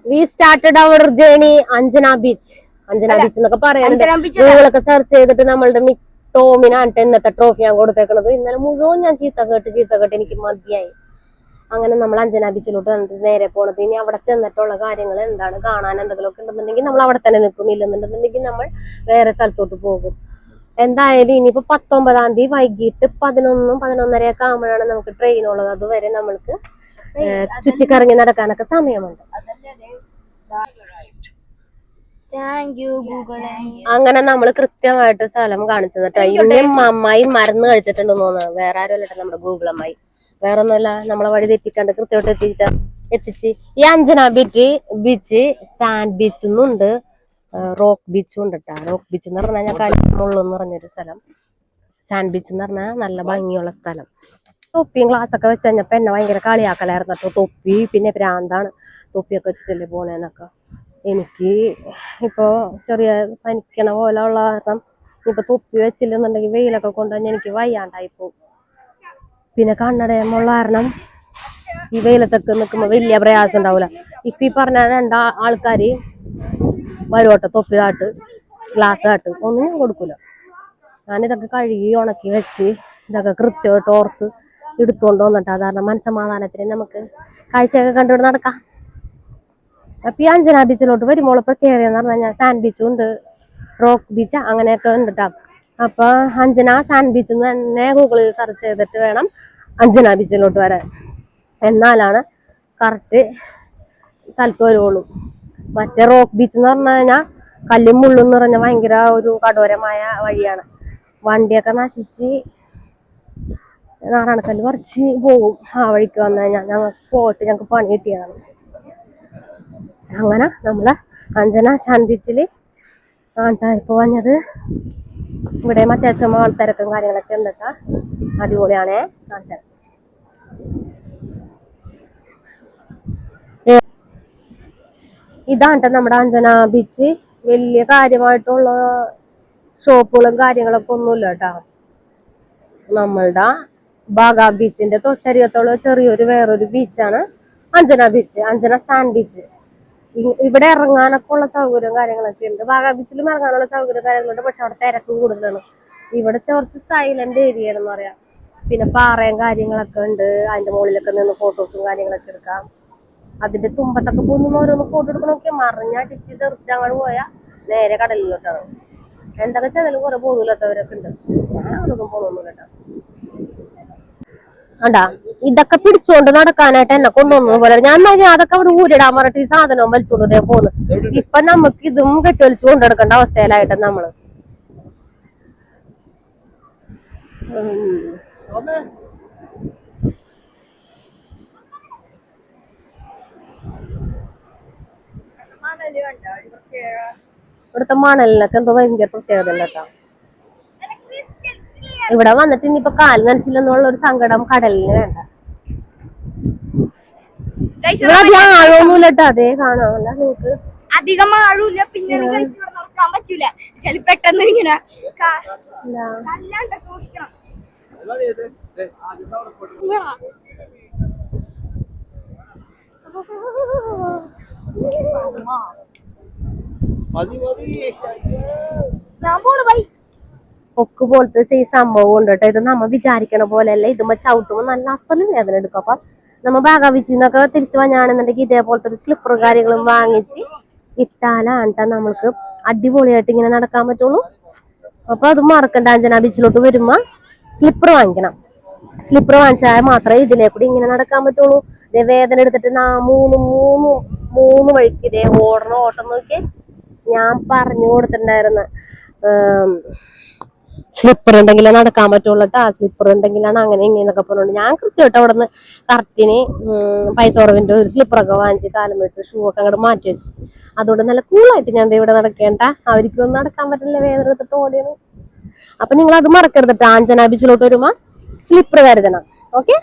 We started our journey Anjana Beach. Anjana beach എന്നൊക്കെ പറയുന്നുണ്ട്. ഗൂഗിളൊക്കെ സെർച്ച് ചെയ്തിട്ട് നമ്മളുടെ ടോമിനാണ് ഇന്നത്തെ ട്രോഫി ഞാൻ കൊടുത്തേക്കണത്. ഇന്നലെ മുഴുവൻ ഞാൻ ചീത്ത കേട്ട് എനിക്ക് മതിയായി. അങ്ങനെ നമ്മൾ അഞ്ജന ബീച്ചിലോട്ട് നേരെ പോണത്. ഇനി അവിടെ ചെന്നിട്ടുള്ള കാര്യങ്ങൾ എന്താണ്, കാണാൻ എന്തെങ്കിലുമൊക്കെ ഉണ്ടെന്നുണ്ടെങ്കിൽ നമ്മൾ അവിടെ തന്നെ നിൽക്കും. ഇല്ലെന്നുണ്ടെന്നുണ്ടെങ്കിൽ നമ്മൾ വേറെ സ്ഥലത്തോട്ട് പോകും. എന്തായാലും ഇനിയിപ്പോ 19-ാം തീയതി വൈകിട്ട് 11-11:30 ആകുമ്പോഴാണ് നമുക്ക് ട്രെയിൻ ഉള്ളത്. അതുവരെ നമ്മൾക്ക് ചുറ്റിക്കറങ്ങി നടക്കാനൊക്കെ സമയമുണ്ട്. അങ്ങനെ നമ്മൾ കൃത്യമായിട്ട് സ്ഥലം കാണിച്ചു തന്നിട്ടാ. ഇനിയും അമ്മായി മരുന്ന് കഴിച്ചിട്ടുണ്ടെന്ന് തോന്നുന്നത്. വേറെ ആരും അല്ലട്ടെ, നമ്മുടെ ഗൂഗിൾ അമ്മായി. വേറെ ഒന്നുമല്ല, നമ്മളെ വഴി തെറ്റിക്കാണ്ട് കൃത്യമായിട്ട് എത്തിച്ച്. ഈ അഞ്ജന ബീച്ച് സാൻഡ് ബീച്ചൊന്നും ഉണ്ട്, റോക്ക് ബീച്ചും ഉണ്ട് കേട്ടാ. റോക്ക് ബീച്ച് എന്ന് പറഞ്ഞാൽ ഞാൻ കല്ലുള്ളെന്ന് പറഞ്ഞൊരു സ്ഥലം. സാൻഡ് ബീച്ച് എന്ന് പറഞ്ഞാൽ നല്ല ഭംഗിയുള്ള സ്ഥലം. തൊപ്പിയും ഗ്ലാസ്സൊക്കെ വെച്ച് കഴിഞ്ഞപ്പോ എന്നെ ഭയങ്കര കളിയാക്കലായിരുന്നു കേട്ടോ. തൊപ്പി പിന്നെ ഭ്രാന്താണ്, തൊപ്പിയൊക്കെ വെച്ചിട്ടല്ലേ പോണേന്നൊക്കെ. എനിക്ക് ഇപ്പൊ ചെറിയ പനിക്കണ പോലെ ഉള്ള കാരണം ഇപ്പൊ തൊപ്പി വെച്ചില്ലെന്നുണ്ടെങ്കിൽ വെയിലൊക്കെ കൊണ്ടുവന്ന് എനിക്ക് വയ്യാണ്ടായി പോകും. പിന്നെ കണ്ണടയമുള്ള കാരണം ഈ വെയിലത്തൊക്കെ നിൽക്കുമ്പോ വലിയ പ്രയാസം ഉണ്ടാവില്ല. ഇപ്പൊ ഈ പറഞ്ഞ ആൾക്കാര് വരുവട്ടെ, തൊപ്പി കാട്ട് ഗ്ലാസ് കാട്ട് ഒന്നും ഞാൻ കൊടുക്കൂല. ഞാനിതൊക്കെ കഴുകി ഉണക്കി വെച്ച് ഇതൊക്കെ കൃത്യമായിട്ട് ഓർത്ത് എടുത്തുകൊണ്ട് വന്നിട്ട് അതാണ് മനസ്സമാധാനത്തിന് നമുക്ക് കാഴ്ചയൊക്കെ കണ്ടുകൊണ്ട് നടക്കാം. അപ്പൊ ഈ അഞ്ജന ബീച്ചിലോട്ട് വരുമ്പോൾ പ്രത്യേകത എന്ന് പറഞ്ഞു കഴിഞ്ഞാൽ സാൻഡ് ബീച്ചും ഉണ്ട്, റോക്ക് ബീച്ച് അങ്ങനെയൊക്കെ ഉണ്ട് കേട്ടോ. അപ്പൊ അഞ്ജന സാൻഡ് ബീച്ചിൽ നിന്ന് തന്നെ ഗൂഗിളിൽ സെർച്ച് ചെയ്തിട്ട് വേണം അഞ്ജന ബീച്ചിലോട്ട് വരാൻ. എന്നാലാണ് കറക്റ്റ് സ്ഥലത്ത് വരുവുള്ളൂ. മറ്റേ റോക്ക് ബീച്ച് എന്ന് പറഞ്ഞു കഴിഞ്ഞാൽ കല്ലും മുള്ളും നിറഞ്ഞ ഭയങ്കര ഒരു കഠോരമായ വഴിയാണ്. വണ്ടിയൊക്കെ നശിച്ച് നാറാണക്കല്ല് പറിച്ച് പോകും ആ വഴിക്ക് വന്നു കഴിഞ്ഞാൽ. ഞങ്ങൾക്ക് പോയിട്ട് ഞങ്ങൾക്ക് പണി കിട്ടിയതാണ്. അങ്ങനെ നമ്മള് അഞ്ജന സാൻഡ് ബീച്ചിൽ ആട്ടായിപ്പോ വന്നത്. ഇവിടെ അത്യാവശ്യം ആൾത്തിരക്കും കാര്യങ്ങളൊക്കെ ഉണ്ടിട്ടാ, അടിപൊളിയാണേ. കാണിച്ചത് ഇതാണ് നമ്മുടെ അഞ്ജന ബീച്ച്. വലിയ കാര്യമായിട്ടുള്ള ഷോപ്പുകളും കാര്യങ്ങളൊക്കെ ഒന്നുമില്ല കേട്ടാ. നമ്മളുടെ ബാഗ ബീച്ചിന്റെ തൊട്ടരികത്തുള്ള ചെറിയൊരു വേറൊരു ബീച്ചാണ് Anjana beach, Anjana sand beach. ഇവിടെ ഇറങ്ങാനൊക്കെ ഉള്ള സൗകര്യം കാര്യങ്ങളൊക്കെ ഉണ്ട്. ബാഗ ബീച്ചിലും ഇറങ്ങാനുള്ള സൗകര്യം കാര്യങ്ങളുണ്ട്, പക്ഷെ അവിടെ തിരക്ക് കൂടുതലാണ്. ഇവിടെ കുറച്ച് സൈലന്റ് ഏരിയ ആണെന്ന് പറയാം. പിന്നെ പാറയും കാര്യങ്ങളൊക്കെ ഉണ്ട്, അതിന്റെ മുകളിലൊക്കെ നിന്ന് ഫോട്ടോസും കാര്യങ്ങളൊക്കെ എടുക്കാം. അതിന്റെ തുമ്പത്തൊക്കെ പോകുന്ന ഓരോന്ന് ഫോട്ടോ എടുക്കണമൊക്കെ മറിഞ്ഞടിച്ച് തെറിച്ച് അങ്ങോട്ട് പോയാ നേരെ കടലിലോട്ടാണ്. എന്തൊക്കെ ചെയ്താലും കുറെ ബോധമില്ലാത്തവരൊക്കെ ഉണ്ട്. ഞാൻ അവിടൊന്നും പോകണമെന്ന് കേട്ടോ. അണ്ടാ ഇതൊക്കെ പിടിച്ചോണ്ട് നടക്കാനായിട്ട് എന്നെ കൊണ്ടുവന്നത് പോലെ ഞാൻ അതൊക്കെ അവിടെ ഊരിടാൻ പറഞ്ഞിട്ട് ഈ സാധനവും വലിച്ചോണ്ടേ പോന്ന്. ഇപ്പൊ നമുക്ക് ഇതും കെട്ടിവലിച്ചു കൊണ്ടെടുക്കേണ്ട അവസ്ഥയിലായിട്ട് നമ്മള്. ഇവിടുത്തെ മണലിനൊക്കെ എന്തോ ഭയങ്കര പ്രത്യേകത ഉണ്ട് കേട്ടോ. ഇവിടെ വന്നിട്ട് ഇനിയിപ്പൊ കാല് നനച്ചില്ലെന്നുള്ള ഒരു സങ്കടം കടലിന് വേണ്ട. ഇവിടെ ആഴമൊന്നുമില്ല കേട്ടോ, അതേ കാണാമല്ല നിങ്ങക്ക്. അധികം ആഴൂല്ല, പിന്നെ നടക്കാൻ പറ്റൂല. ചില പെട്ടെന്ന് ഇങ്ങനെ സൂക്ഷിക്കണം. പൊക്ക് പോലത്തെ ഈ സംഭവം ഉണ്ട് കേട്ടോ. ഇത് നമ്മ വിചാരിക്കണ പോലെയല്ല. ഇതുമ്പോ ചവിട്ടുമ്പോ നല്ല അസല് വേദന എടുക്കും. അപ്പൊ നമ്മ ബാഗാബീച്ചിന്നൊക്കെ തിരിച്ചു വന്നാണെന്നുണ്ടെങ്കിൽ ഇതേപോലത്തെ ഒരു സ്ലിപ്പർ കാര്യങ്ങളും വാങ്ങിച്ച് ഇട്ടാലാണ് നമ്മൾക്ക് അടിപൊളിയായിട്ട് ഇങ്ങനെ നടക്കാൻ പറ്റുള്ളൂ. അപ്പൊ അത് മറക്കണ്ട, അഞ്ജന ബീച്ചിലോട്ട് വരുമ്പോ സ്ലിപ്പർ വാങ്ങിക്കണം. സ്ലിപ്പർ വാങ്ങിച്ചാൽ മാത്രമേ ഇതിലേ കൂടി ഇങ്ങനെ നടക്കാൻ പറ്റുള്ളൂ. ഇതേ വേദന എടുത്തിട്ട് മൂന്ന് വഴിക്ക് ഇതേ ഓടണ ഓട്ടം നോക്കി ഞാൻ പറഞ്ഞു കൊടുത്തിട്ടുണ്ടായിരുന്നു. സ്ലിപ്പർ ഉണ്ടെങ്കിലേ നടക്കാൻ പറ്റുള്ളൂ കേട്ടോ, സ്ലിപ്പർ ഉണ്ടെങ്കിലാണ് അങ്ങനെ ഇങ്ങനെയൊക്കെ പറഞ്ഞോണ്ട് ഞാൻ കൃത്യമായിട്ട് അവിടെ നിന്ന് കറക്റ്റിന് പൈസ കുറവിന്റെ ഒരു സ്ലിപ്പറൊക്കെ വാങ്ങിച്ച് കാലം വിട്ട് ഷൂ ഒക്കെ അങ്ങോട്ട് മാറ്റി വെച്ച്. അതുകൊണ്ട് നല്ല കൂളായിട്ട് ഞാൻ ഇവിടെ നടക്കേണ്ട. അവർക്കൊന്നും നടക്കാൻ പറ്റില്ല, വേദന എടുത്തിട്ട് ഓടിയാണ്. അപ്പൊ നിങ്ങൾ അത് മറക്കരുത് കേട്ടോ. അഞ്ജന ബീച്ചിലോട്ട് വരുമ്പോ സ്ലിപ്പർ കരുതണം. ഓക്കെ.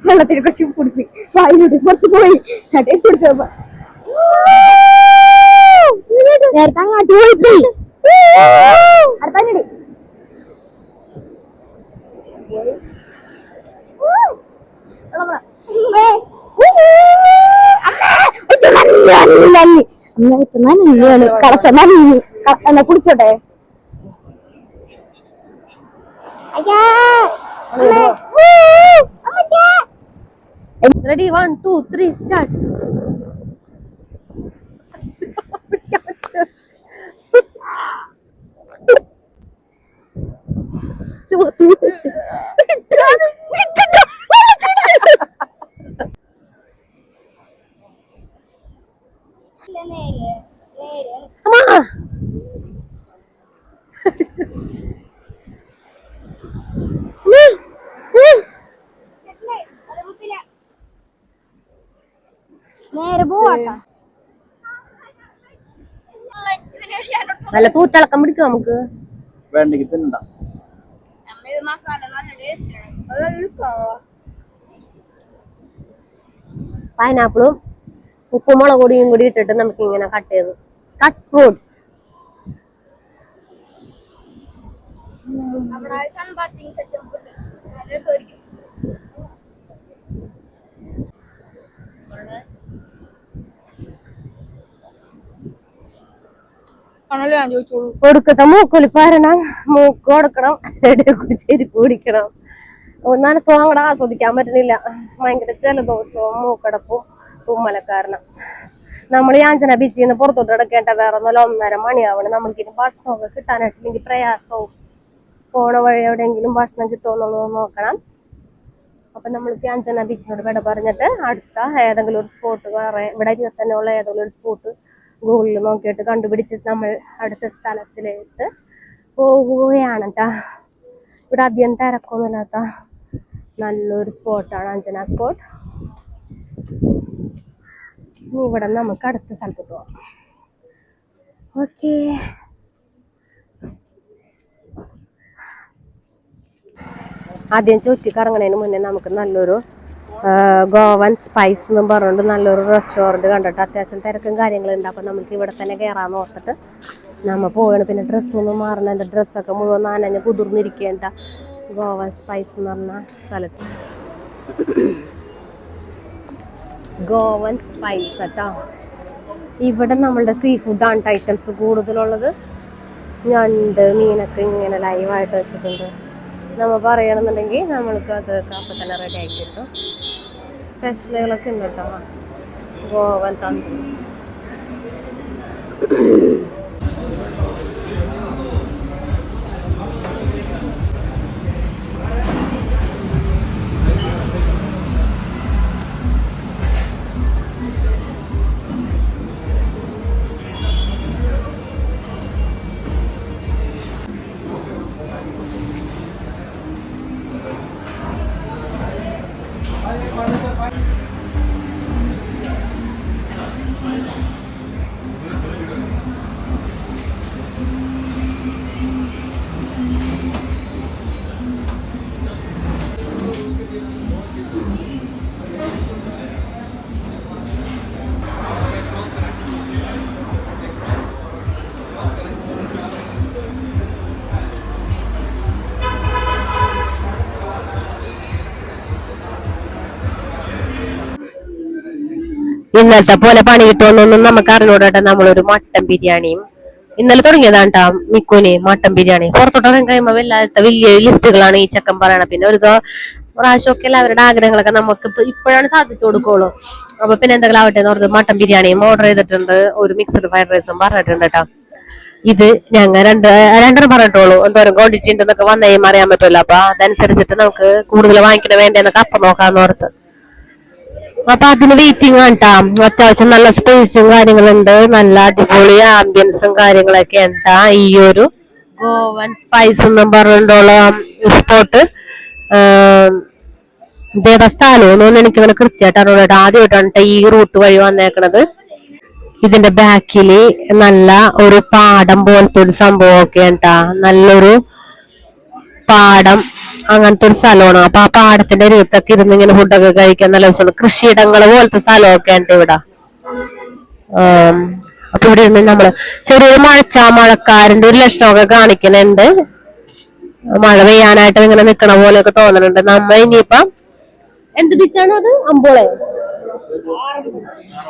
വെള്ളത്തിൽ കുറച്ച് കുടിപ്പി വായിലോട്ട് കുറച്ച് പോയി ടേസ്റ്റ് കൊടുത്തപ്പോ നേരത്തെ അങ്ങോട്ട് പോയി അടുത്തങ്ങടി കളസ നന്ദി എന്നാ കുടിച്ചോട്ടെ റെഡി 1 2 3 സ്റ്റാർട്ട്. നേരെ പോവാട്ടാ നല്ല തൂറ്റളക്കം പിടിക്കും നമുക്ക്. വേണ്ടെങ്കിൽ തിന്നണ്ട. മസാല നല്ല ടേസ്റ്റ് പൈനാപ്പിളും ഉപ്പും മുളക് പൊടിയും കൂടി ഇട്ടിട്ട് നമുക്ക് ഇങ്ങനെ കട്ട് ചെയ്ത് കട്ട് ഫ്രൂട്ട്സ്. അവിടെ സൺബാത്തിങ് സെറ്റപ്പ് ഉണ്ട് രസമായിരിക്കും. കൊടുക്കത്ത മൂക്കൊലി പാരണം, മൂക്ക് കൊടുക്കണം, ചെരുപ്പ് പിടിക്കണം. ഒന്നാണ് സുഖം കൂടെ ആസ്വദിക്കാൻ പറ്റുന്നില്ല. ഭയങ്കര ജലദോഷവും മൂക്കടപ്പും തുമ്മലക്കാരണം. നമ്മൾ യാഞ്ചന ബീച്ചിൽ നിന്ന് പുറത്തോട്ട് കിടക്കേണ്ട വേറെ ഒന്നല്ല 1:30 മണിയാവണം. നമ്മൾക്കിനി ഭക്ഷണമൊക്കെ കിട്ടാനായിട്ടില്ലെങ്കിൽ പ്രയാസവും. പോണ വഴി എവിടെയെങ്കിലും ഭക്ഷണം കിട്ടുമെന്നുള്ളത് നോക്കണം. അപ്പൊ നമ്മൾ യാഞ്ചന ബീച്ചിനോട് വിട പറഞ്ഞിട്ട് അടുത്ത ഏതെങ്കിലും ഒരു സ്പോട്ട് വേറെ ഇവിടെ തന്നെ ഉള്ള ഏതെങ്കിലും ഒരു സ്പോട്ട് ഗൂഗിളിൽ നോക്കിയിട്ട് കണ്ടുപിടിച്ചിട്ട് നമ്മൾ അടുത്ത സ്ഥലത്തിലേക്ക് പോകുകയാണ് കേട്ടാ. ഇവിടെ അധികം തിരക്കൊന്നുമില്ലാത്ത നല്ലൊരു സ്പോട്ടാണ് അഞ്ജന സ്പോട്ട്. ഇവിടെ നമുക്ക് അടുത്ത സ്ഥലത്ത് പോവാം. ഓക്കെ, ആദ്യം ചുറ്റി കറങ്ങണതിന് മുന്നേ നമുക്ക് നല്ലൊരു ഗോവൻ സ്പൈസ് എന്നും പറഞ്ഞുകൊണ്ട് നല്ലൊരു റെസ്റ്റോറൻറ്റ് കണ്ടിട്ട് അത്യാവശ്യം തിരക്കും കാര്യങ്ങളും ഉണ്ട്. അപ്പം നമുക്ക് ഇവിടെ തന്നെ കയറാമെന്ന് ഓർത്തിട്ട് നമ്മൾ പോവുകയാണ്. പിന്നെ ഡ്രസ്സൊന്നും മാറണ, എൻ്റെ ഡ്രസ്സൊക്കെ മുഴുവൻ നനഞ്ഞ് കുതിർന്നിരിക്കേണ്ട ഗോവൻ സ്പൈസ് എന്ന് പറഞ്ഞ സ്ഥലത്ത്. ഗോവൻ സ്പൈസ് കേട്ടോ. ഇവിടെ നമ്മളുടെ സീ ഫുഡ് ഐറ്റംസ് കൂടുതലുള്ളത്. ഞണ്ട്, മീനൊക്കെ ഇങ്ങനെ ലൈവായിട്ട് വെച്ചിട്ടുണ്ട്. നമ്മൾ പറയണമെന്നുണ്ടെങ്കിൽ നമ്മൾക്ക് അത് അപ്പം തന്നെ റെഡി ആക്കി കിട്ടും. സ്പെഷ്യലുകളൊക്കെ ഉണ്ട് കേട്ടോ. ഗോവൻ തന്തൂരി. ഇന്നലത്തെ പോലെ പണി കിട്ടുമെന്നൊന്നും നമുക്ക് അറിഞ്ഞൂടട്ടെ. നമ്മളൊരു മട്ടൻ ബിരിയാണിയും ഇന്നലെ തുടങ്ങിയതാണ്ടാ മിക്കുന് മട്ടൻ ബിരിയാണി. പുറത്തോട്ട് കഴിയുമ്പോ വല്ലാത്ത വലിയ ലിസ്റ്റുകളാണ് ഈ ചെക്കൻ പറയണത്. പിന്നെ ഒരു പ്രാവശ്യമൊക്കെ എല്ലാവരുടെ ആഗ്രഹങ്ങളൊക്കെ നമുക്ക് ഇപ്പോഴാണ് സാധിച്ചു കൊടുക്കുള്ളൂ. അപ്പൊ പിന്നെ എന്തെങ്കിലും ആവട്ടെ എന്ന് ഓർത്ത് മട്ടൻ ബിരിയാണിയും ഓർഡർ ചെയ്തിട്ടുണ്ട്. ഒരു മിക്സഡ് ഫ്രൈഡ് റൈസും പറഞ്ഞിട്ടുണ്ട് കേട്ടോ. ഇത് ഞങ്ങൾ രണ്ടെണ്ണം പറഞ്ഞിട്ടുള്ളൂ. എന്തോരം ക്വാണ്ടിറ്റി ഉണ്ടെന്നൊക്കെ വന്നു കഴിയുമ്പോൾ അറിയാൻ പറ്റുമല്ലോ. അപ്പൊ അതനുസരിച്ചിട്ട് നമുക്ക് കൂടുതൽ വാങ്ങിക്കണ വേണ്ടേന്നൊക്കെ അപ്പം നോക്കാന്ന് ഓർത്ത്. അപ്പൊ അതിന് വെയിറ്റിംഗ് ആണ് കേട്ടാ. അത്യാവശ്യം നല്ല സ്പേസും കാര്യങ്ങളുണ്ട്, നല്ല അടിപൊളി ആംബിയൻസും കാര്യങ്ങളൊക്കെ ഉണ്ടാ ഈ ഒരു ഗോവൻ സ്പൈസ് എന്നും പറഞ്ഞിട്ടുള്ള സ്പോട്ട്. ദേവസ്ഥാനമൊന്നും എനിക്കിങ്ങനെ കൃത്യമായിട്ട് അറിഞ്ഞൂടാ. ആദ്യമായിട്ടാണ് ഈ റൂട്ട് വഴി വന്നേക്കണത്. ഇതിന്റെ ബാക്കില് നല്ല ഒരു പാടം പോലത്തെ ഒരു സംഭവമൊക്കെ ഉണ്ടാ. നല്ലൊരു പാടം അങ്ങനത്തെ ഒരു സ്ഥലമാണ്. അപ്പൊ ആ പാടത്തിന്റെ അരുത്തൊക്കെ ഇരുന്ന് ഇങ്ങനെ ഫുഡൊക്കെ കഴിക്കാൻ നല്ല രസമാണ്. കൃഷിയിടങ്ങൾ പോലത്തെ സ്ഥലമൊക്കെ ഉണ്ട് ഇവിടെ. അപ്പൊ ഇവിടെ ഇരുന്ന് നമ്മള് ചെറിയൊരു മഴക്കാരന്റെ ഒരു ലക്ഷണമൊക്കെ കാണിക്കുന്നുണ്ട്. മഴ പെയ്യാനായിട്ട് ഇങ്ങനെ നിക്കണ പോലെയൊക്കെ തോന്നുന്നുണ്ട്. നമ്മ ഇനിയിപ്പം എന്ത് ബീച്ചാണ് അത്?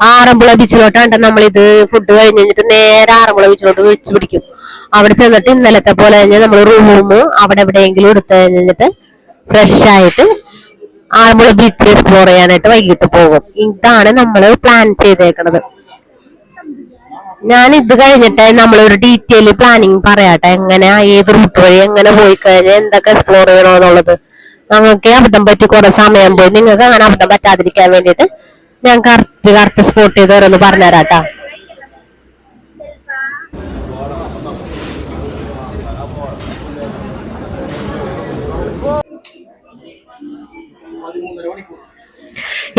ആറന്മുള ബീച്ചിലോട്ടാണ് നമ്മളിത് ഫുഡ് കഴിഞ്ഞിട്ട് നേരെ ആറന്മുള ബീച്ചിലോട്ട് വെച്ച് പിടിക്കും. അവിടെ ചെന്നിട്ട് ഇന്നലത്തെ പോലെ തന്നെ നമ്മൾ റൂം അവിടെ എവിടെയെങ്കിലും എടുത്തു കഴിഞ്ഞിട്ട് ഫ്രഷ് ആയിട്ട് ആറന്മുള ബീച്ച് എക്സ്പ്ലോർ ചെയ്യാനായിട്ട് വൈകിട്ട് പോകും. ഇതാണ് നമ്മൾ പ്ലാൻ ചെയ്തേക്കണത്. ഞാൻ ഇത് കഴിഞ്ഞിട്ട് നമ്മളൊരു ഡീറ്റെയിൽ പ്ലാനിങ് പറയാട്ടെ, എങ്ങനെ ഏത് റൂട്ട് വഴി എങ്ങനെ പോയി കഴിഞ്ഞാൽ എന്തൊക്കെ എക്സ്പ്ലോർ ചെയ്യണോന്നുള്ളത്. നമുക്ക് അബദ്ധം പറ്റി കുറെ സമയം പോയി. നിങ്ങൾക്ക് അങ്ങനെ അബദ്ധം പറ്റാതിരിക്കാൻ വേണ്ടിയിട്ട് ഞാൻ കറക്റ്റ് സ്പോട്ട് ചെയ്ത് ഓരോന്ന് പറഞ്ഞുതരാട്ടാ.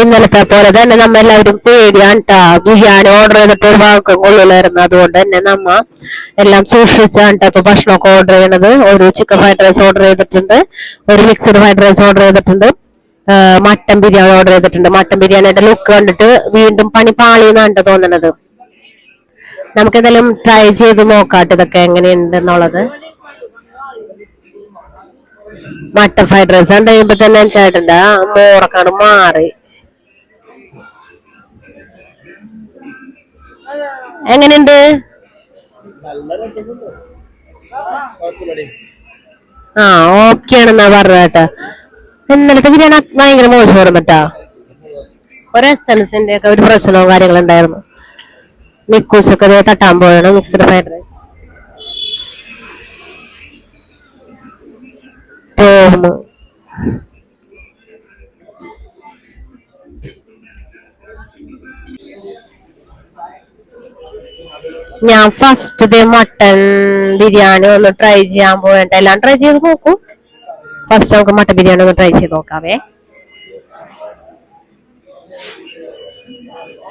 ഇന്നലത്തെ പോലെ തന്നെ നമ്മ എല്ലാവരും പേടിയാണ് ട്ടാ. ബിരിയാണി ഓർഡർ ചെയ്തിട്ട് ഒരു ഭാഗം കൊള്ളില്ലായിരുന്നു. അതുകൊണ്ട് തന്നെ നമ്മ എല്ലാം സൂക്ഷിച്ചാണ് ഇപ്പൊ ഭക്ഷണമൊക്കെ ഓർഡർ ചെയ്യണത്. ഒരു ചിക്കൻ ഫ്രൈഡ് റൈസ് ഓർഡർ ചെയ്തിട്ടുണ്ട്, ഒരു മിക്സഡ് ഫ്രൈഡ് റൈസ് ഓർഡർ ചെയ്തിട്ടുണ്ട്, മട്ടൻ ബിരിയാണി ഓർഡർ ചെയ്തിട്ടുണ്ട്. മട്ടൻ ബിരിയാണിയുടെ ലുക്ക് കണ്ടിട്ട് വീണ്ടും പണി പാളിയെന്നാണ് തോന്നുന്നത്. നമുക്ക് എന്തായാലും ട്രൈ ചെയ്ത് നോക്കാട്ട് ഇതൊക്കെ എങ്ങനെയുണ്ടെന്നുള്ളത്. മട്ടൻ ഫ്രൈഡ് റൈസ് കണ്ടു കഴിയുമ്പോ തന്നെ ചേട്ടന്റെ മോറക്കാണ് മാറി. എങ്ങനെയുണ്ട്? ആ ഓക്കെ ആണെന്നാ പറഞ്ഞേട്ടാ. ഇന്നലത്തെ ബിരിയാണി ഭയങ്കര മോശമായിരുന്നു കേട്ടാ. ഒരു എസൻസിന്റെ ഒക്കെ ഒരു പ്രശ്നവും കാര്യങ്ങളും ഉണ്ടായിരുന്നു. മിക്കൂസൊക്കെ തട്ടാൻ പോയാണ് മിക്സഡ് ഫ്രൈഡ് റൈസ്. ഞാൻ ഫസ്റ്റ് ഡേ മട്ടൻ ബിരിയാണി ഒന്ന് ട്രൈ ചെയ്യാൻ പോയിട്ട് എല്ലാം ട്രൈ ചെയ്ത് നോക്കൂ. ഫസ്റ്റ് നമുക്ക് മട്ടൻ ബിരിയാണി ഒന്ന് ട്രൈ ചെയ്ത് നോക്കാവേ.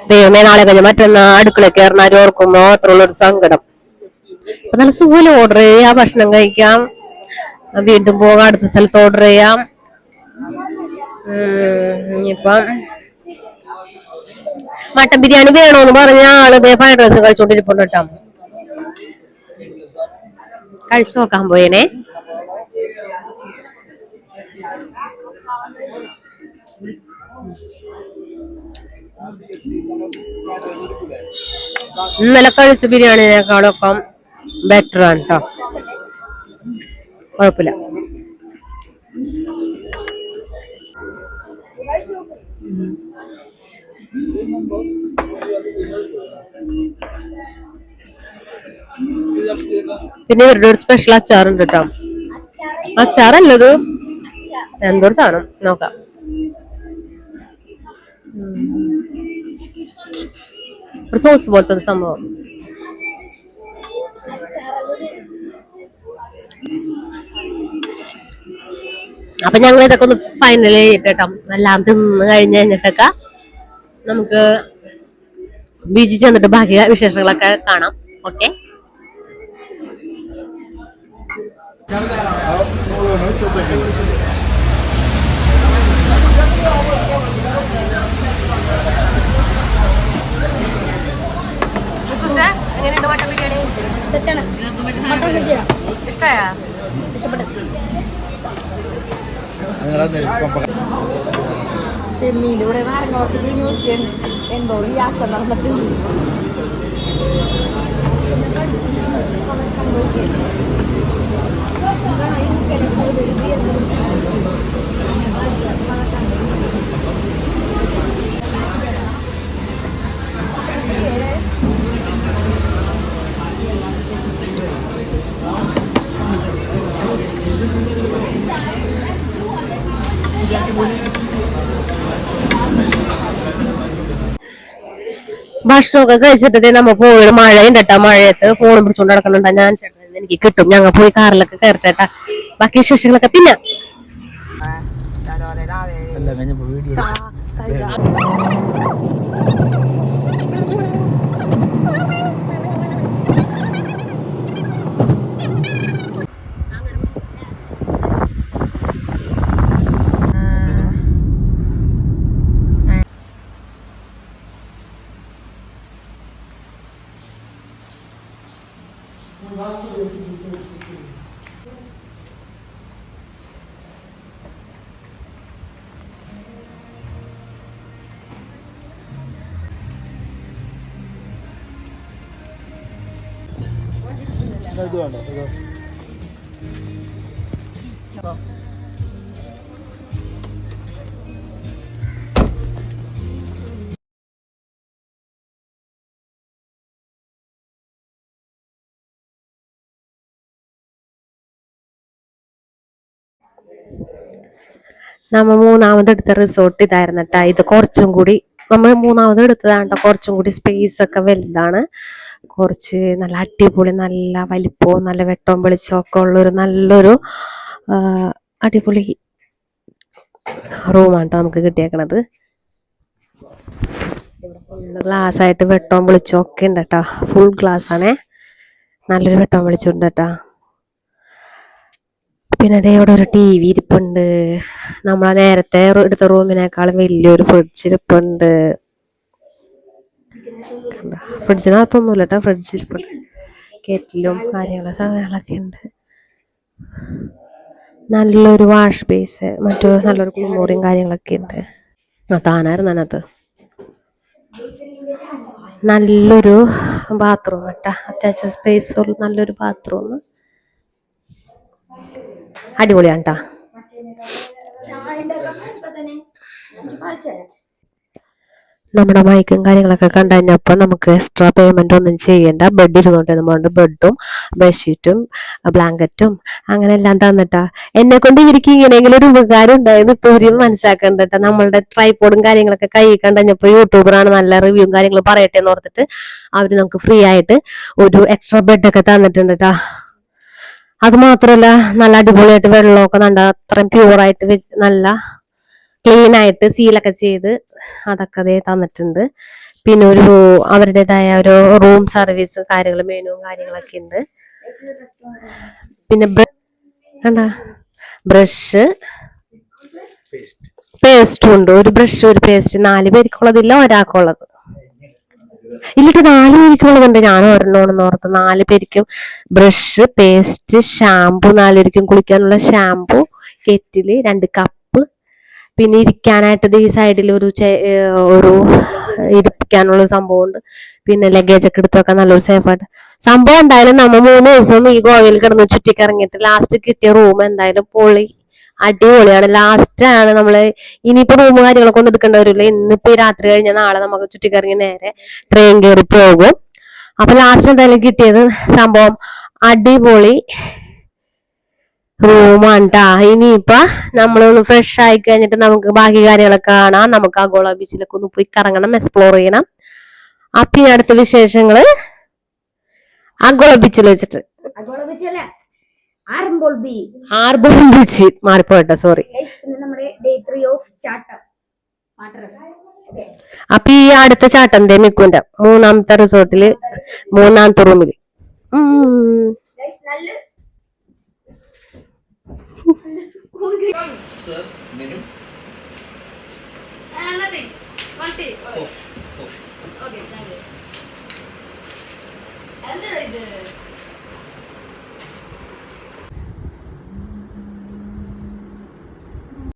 ദൈവമേ, നാളെ കഴിഞ്ഞ മറ്റൊന്ന് അടുക്കള കയറുന്നാരും ഓർക്കുമ്പോ അത്രയുള്ളൊരു സങ്കടം. അപ്പൊ നല്ല സുഖം ഓർഡർ ചെയ്യാം, ഭക്ഷണം കഴിക്കാം, വീണ്ടും പോകാം, അടുത്ത സ്ഥലത്ത് ഓർഡർ ചെയ്യാം. ഇനിയിപ്പം മട്ടൻ ബിരിയാണി വേണോന്ന് പറഞ്ഞ ആള് ഫ്രൈഡ് റൈസ് കഴിച്ചോണ്ടിരിപ്പുണ്ട് കേട്ടോ. കഴിച്ചു നോക്കാൻ പോയേനെ. ഇന്നലെ കഴിച്ച ബിരിയാണിനേക്കാളൊക്കെ ബെറ്റർ ആണ് കേട്ടോ. കുഴപ്പമില്ല. പിന്നെ ഇവരുടെ ഒരു സ്പെഷ്യൽ അച്ചാറുണ്ട് കേട്ടോ. അച്ചാറല്ലത് എന്തൊരു സാധനം നോക്കാം. ഒരു സോസ് പോലത്തെ ഒരു സംഭവം. അപ്പൊ ഞങ്ങൾ ഇതൊക്കെ ഒന്ന് ഫൈനൽ ചെയ്തിട്ടോ. എല്ലാം തിന്ന് കഴിഞ്ഞ് കഴിഞ്ഞിട്ടൊക്കെ നമുക്ക് ബീച്ചിൽ ചെന്നിട്ട് ബാക്കി വിശേഷങ്ങളൊക്കെ കാണാം. ഓക്കെ. ചെമ്മീനിലൂടെ നാരങ്ങ എന്തോ റിയാക്ഷൻ നടന്നിട്ട് ഭക്ഷണമൊക്കെ കഴിച്ചിട്ട് നമ്മ പോയി മഴയുണ്ട് കേട്ടാ. മഴയത്ത് ഫോണും പിടിച്ചോണ്ട് നടക്കുന്നുണ്ടാ. ഞാൻ ചേട്ടൻ എനിക്ക് കിട്ടും, ഞങ്ങൾ പോയി കാറിലൊക്കെ കയറട്ടേട്ടാ. ബാക്കി വിശേഷങ്ങളൊക്കെ പിന്നെ. ഇത് വേണ്ട ഇത് നമ്മ മൂന്നാമത് എടുത്ത റിസോർട്ട് ഇതായിരുന്നു കേട്ടാ. ഇത് കുറച്ചും കൂടി നമ്മൾ മൂന്നാമത് എടുത്തതാണ് കുറച്ചും കൂടി സ്പേസ് ഒക്കെ വലുതാണ്. കുറച്ച് നല്ല അടിപൊളി, നല്ല വലിപ്പവും നല്ല വെട്ടവും വെളിച്ചവും ഒക്കെ ഉള്ളൊരു നല്ലൊരു അടിപൊളി റൂമാണ് നമുക്ക് കിട്ടിയേക്കണത്. ഇവിടെ ഫുള്ള് ഗ്ലാസ് ആയിട്ട് വെട്ടവും വെളിച്ചവും ഒക്കെ ഉണ്ട് കേട്ടാ. ഫുൾ ഗ്ലാസ് ആണേ, നല്ലൊരു വെട്ടവും വെളിച്ചം ഉണ്ട് കേട്ടാ. പിന്നെ അതേ ഇവിടെ ഒരു ടി വി ഇരിപ്പുണ്ട്. നമ്മളെ നേരത്തെ എടുത്ത റൂമിനേക്കാളും വലിയൊരു ഫ്രിഡ്ജ് ഇരിപ്പുണ്ട്. ഫ്രിഡ്ജിനകത്തൊന്നുമില്ല കേട്ടോ, ഫ്രിഡ്ജ് ഇരിപ്പുണ്ട്. കെറ്റിലും കാര്യങ്ങളും സാധനങ്ങളൊക്കെ ഉണ്ട്. നല്ലൊരു വാഷ് ബേസ്, മറ്റു നല്ലൊരു കുളിമുറിയും കാര്യങ്ങളൊക്കെ ഉണ്ട്. താനായിരുന്നു അതിനകത്ത്. നല്ലൊരു ബാത്റൂം കേട്ടാ, അത്യാവശ്യം സ്പേസ് ഉള്ള നല്ലൊരു ബാത്റൂം. അടിപൊളിയാണ് കേട്ടാ. നമ്മുടെ മൈക്കും കാര്യങ്ങളൊക്കെ കണ്ടു കഴിഞ്ഞപ്പോൾ നമുക്ക് എക്സ്ട്രാ പേയ്മെന്റ് ഒന്നും ചെയ്യണ്ട. ബെഡ് ഇരുന്നോണ്ട് ബെഡും ബെഡ്ഷീറ്റും ബ്ലാങ്കറ്റും അങ്ങനെ എല്ലാം തന്നിട്ടാ. എന്നെ കൊണ്ട് ഇവർക്ക് ഇങ്ങനെയെങ്കിലും ഒരു ഉപകാരം ഉണ്ടായിരുന്നു ഇപ്പൊ ഇവരും മനസ്സിലാക്കണ്ട കേട്ടോ. നമ്മളുടെ ട്രൈപോഡും കാര്യങ്ങളൊക്കെ കൈ കണ്ടപ്പോൾ യൂട്യൂബറാണ്, നല്ല റിവ്യൂവും കാര്യങ്ങളും പറയട്ടെ എന്ന് ഓർത്തിട്ട് അവര് നമുക്ക് ഫ്രീ ആയിട്ട് ഒരു എക്സ്ട്രാ ബെഡൊക്കെ തന്നിട്ടുണ്ട് കേട്ടാ. അത് മാത്രല്ല, നല്ല അടിപൊളിയായിട്ട് വെള്ളമൊക്കെ നല്ല അത്രയും പ്യൂറായിട്ട് നല്ല ക്ലീൻ ആയിട്ട് സീലൊക്കെ ചെയ്ത് അതൊക്കെ അതേ തന്നിട്ടുണ്ട്. പിന്നെ ഒരു അവരുടേതായ ഒരു റൂം സർവീസ് കാര്യങ്ങൾ, മെനുവും കാര്യങ്ങളൊക്കെ ഉണ്ട്. പിന്നെ എന്താ ബ്രഷ് പേസ്റ്റും ഉണ്ട്. ഒരു ബ്രഷ് ഒരു പേസ്റ്റ് 4 പേർക്കുള്ളതില്ല, ഒരാൾക്കുള്ളത് ഇല്ലിട്ട് 4 പേർക്കുള്ളതുണ്ട്. ഞാൻ ഒരെണ്ണോണെന്ന് ഓർത്ത്. 4 പേർക്കും ബ്രഷ്, പേസ്റ്റ്, ഷാമ്പു, 4 പേർക്കും കുളിക്കാനുള്ള ഷാമ്പു, കെറ്റില്, 2 കപ്പ്, പിന്നെ ഇരിക്കാനായിട്ട് ഈ സൈഡിൽ ഒരു ഇരിക്കാനുള്ള സംഭവം ഉണ്ട്. പിന്നെ ലഗേജ് ഒക്കെ എടുത്ത് വെക്കാൻ നല്ലൊരു സേഫായിട്ട് സംഭവം. എന്തായാലും നമ്മ 3 ദിവസം ഈ ഗോവയിൽ കിടന്ന് ചുറ്റിക്കറങ്ങിയിട്ട് ലാസ്റ്റ് കിട്ടിയ റൂം എന്തായാലും പൊളി, അടിപൊളിയാണ്. ലാസ്റ്റ് ആണ് നമ്മള് ഇനിയിപ്പോ റൂം കാര്യങ്ങളൊക്കെ ഒന്നും എടുക്കേണ്ടി വരില്ല. ഇന്നിപ്പോ രാത്രി കഴിഞ്ഞാൽ നാളെ നമുക്ക് ചുറ്റിക്കറങ്ങി നേരെ ട്രെയിൻ കയറി പോകും. അപ്പൊ ലാസ്റ്റ് എന്തായാലും കിട്ടിയത് സംഭവം അടിപൊളി റൂമാണ് ട്ടാ. ഇനിയിപ്പ നമ്മളൊന്ന് ഫ്രഷ് ആയി കഴിഞ്ഞിട്ട് നമുക്ക് ബാക്കി കാര്യങ്ങളൊക്കെ കാണാം. നമുക്ക് ആഗോള ബീച്ചിലൊക്കെ ഒന്ന് പോയി കറങ്ങണം, എക്സ്പ്ലോർ ചെയ്യണം. അപ്പൊ ഇനി അടുത്ത വിശേഷങ്ങള് ആഗോള ബീച്ചിൽ വെച്ചിട്ട്. ആർബോൾ ബീച്ച് മാറിപ്പോട്ടെ, സോറി. അപ്പൊ ഈ അടുത്ത ചാട്ടം മിക്കുന്റെ 3ാമത്തെ റിസോർട്ടില് 3ാമത്തെ റൂമില് Sir, menu. Nothing. One tea. Off. Okay, thank you. And there is